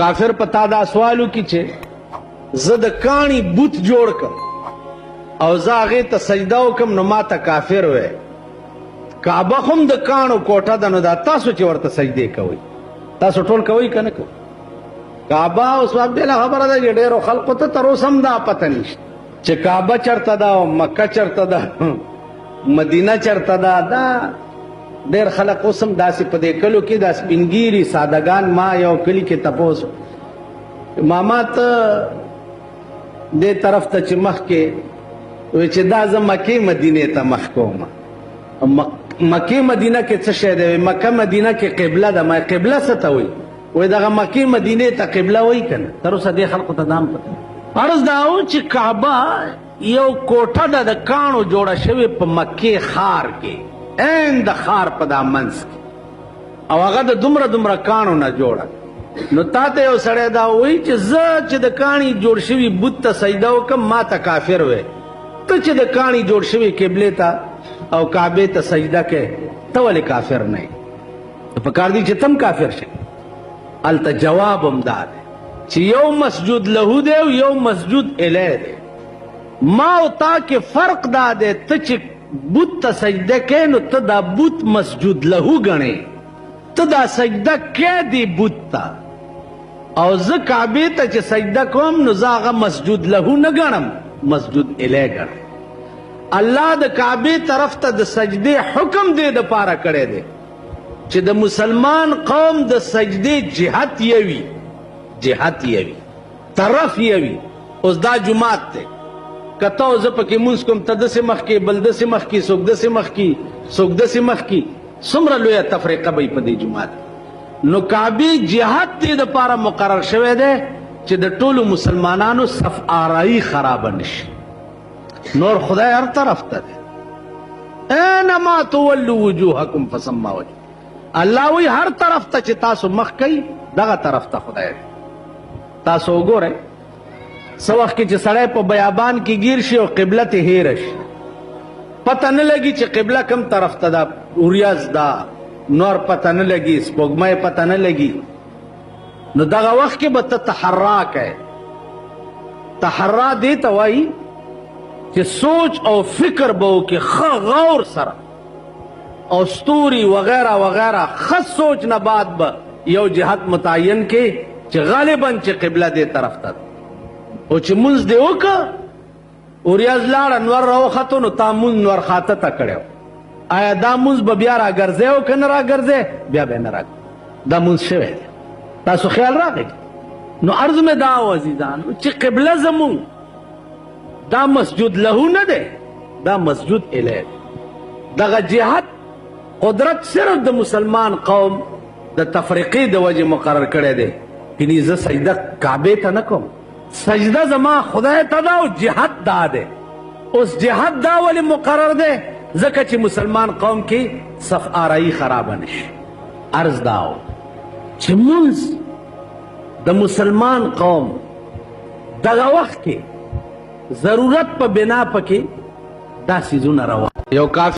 کافر پتا دا سوالو کی چې زه د کاڼي بوت جوړ کم او زه هغې ته سجده وکم نو ما ته کافر وی کعبه هم د کاڼو کوټه ده نو دا تاسو چې ورته سجدې کوئ تاسو ټول کوئ که نه کوئ کعبه اوس بېله خبره ده چې ډېرو خلقو ته تر اوسه هم دا پته نشته چې کعبه چېرته ده او مکه چېرته ده مدینه چېرته ده دا ډېر خلک اوس هم داسې په دې کلو کې دا سپینګیري سادهګان ما یو کلي کې تپوس ماما ته دې طرف ته چې مخکې وایي چې دا زه مکې مدینې ته مخ کوم مکې مدینه کې څه شی دی مکه مدینه کې قبله ده ما قبله څه ته وایي وایي دغه مکې مدینې ته قبله وایي که نه تر اوسه دې خلقو ته دا هم پته عرض دا و چې کعبه یو کوټه ده د کاڼو جوړه شوې په مکې ښار کې عین د ښار په دا منځ کې او هغه د دومره دومره کاڼو نه جوړه نو تا ته یو سړی دا وایي چې زه چې د کاڼي جوړ شوي بت ته سجده وکړم ما ته کافر وی ته چې د کاڼي جوړ شوي قبلې ته او کعبې ته سجده کوې ته ولې کافر نه یې پکار دی چې تم کافر شې هلته جواب هم دا دی چې یو مسجود له دی او یو مسجود الی دی ما او تا کې فرق دا دی ته چې بت ته سجده کوې نو ته دا بت مسجود له ګڼې ته دا سجده کوې دی بت ته او زه کعبې ته چې سجده کوم نو زه هغه مسجود له نه ګڼم مسجود الی ګڼم الله د کعبې طرف ته د سجدې حکم دې دپاره کړی دی چې د مسلمان قوم د سجدې جهت یوي جهت یوي طرف یوي اوس دا جماعت دی که ته زه پکې مونځ کوم ته داسې مخکې بل داسې مخکې څوک داسې مخکې څوک داسې مخکې څومره لویه تفریقه به په دې جماعت نو کعبې جهت دې دپاره مقرر شوی دی چې د ټولو مسلمانانو صف آرایي خرابه نشي نور خدای هر طرف ته دی اینما تولوا وجوهکم فثم وجه الله وی هر طرف ته چې تاسو مخ کوئ دغه طرف ته خدای دی تاسو وګورئ څه وخت کې چې سړی په بیابان کې ګیر شي او قبله ته هیره شي پته نه لګي چې قبله کم طرف ته ده وریځ ده نور پته نه لګي سپوږمۍ پته نه لګي نو دغه وخت کې به ته تحرا کوې تحرا دې ته وایي چې سوچ او فکر به وکړې ښه غور سره او ستوري وغیره وغیره ښه سوچ نه بعد به یو جهت متعین کې چې غالبا چې قبله دې طرف ته ده او چې مونځ دې وکړه وریځ لاړه نور راوختو نو تا مونځ نور خاته ته کړی آیا دا مونځ به بیا راګرځی او که نه راګرځی بیا به نه دا مونځ شوی دی تاسو خیال راغی نو عرض مې دا و عزیزانو چې قبله زمونږ دا مسجد له نه دی دا مسجد الی دغه جهت قدرت صرف د مسلمان قوم د تفریقې د وجې مقرر کړی دی یعنې زه سجده کعبې ته نه کوم سجده زما خدای ته ده او جهت دا دی اوس جهت دا ولې مقرر دی ځکه چې مسلمان قوم کې صف آرایي خرابه نشي عرض دا و چې مونځ د مسلمان قوم دغه وخت کې ضرورت په بنا پکې دا څیزونه روان یو کافر